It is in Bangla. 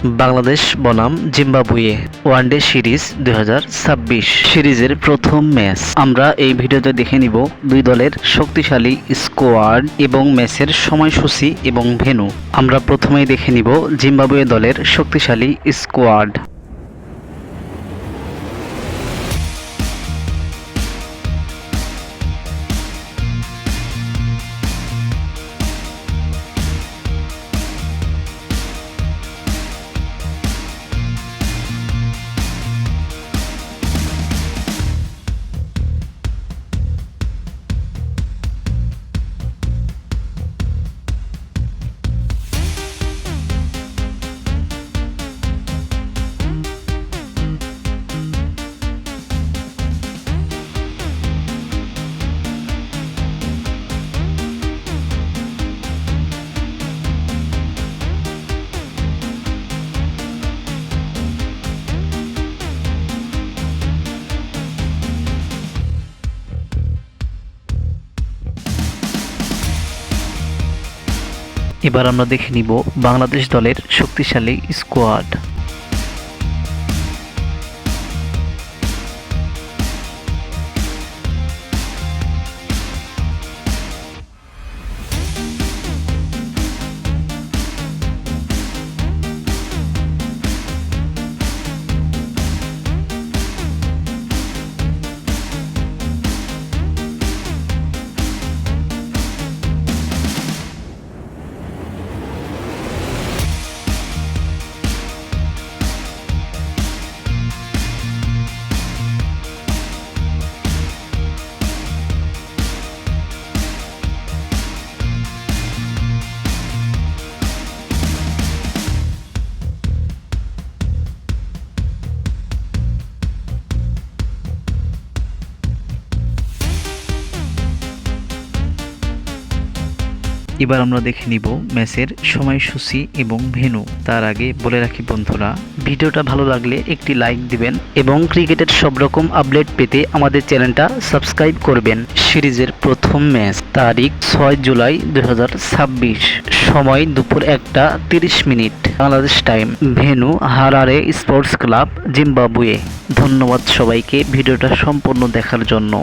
বাংলাদেশ বনাম জিম্বাবুয়ে ওয়ানডে সিরিজ 2026 সিরিজের প্রথম ম্যাচ। আমরা এই ভিডিওতে দেখে নিব দুই দলের শক্তিশালী স্কোয়াড এবং ম্যাচের সময়সূচি এবং ভেন্যু। আমরা প্রথমেই দেখে নিব জিম্বাবুয়ে দলের শক্তিশালী স্কোয়াড। এবার আমরা দেখে নিব বাংলাদেশ দলের শক্তিশালী স্কোয়াড। এবার আমরা দেখে নিব ম্যাচের সময়সূচি এবং ভেন্যু। তার আগে বলে রাখি বন্ধুরা, ভিডিওটা ভালো লাগলে একটি লাইক দিবেন এবং ক্রিকেটের সব রকম আপডেট পেতে আমাদের চ্যানেলটা সাবস্ক্রাইব করবেন। সিরিজের প্রথম ম্যাচ, তারিখ 6 জুলাই 2026, সময় দুপুর 1:30 Bangladesh time, venue Harare sports club, Zimbabwe. ধন্যবাদ সবাইকে ভিডিওটা সম্পূর্ণ দেখার জন্য।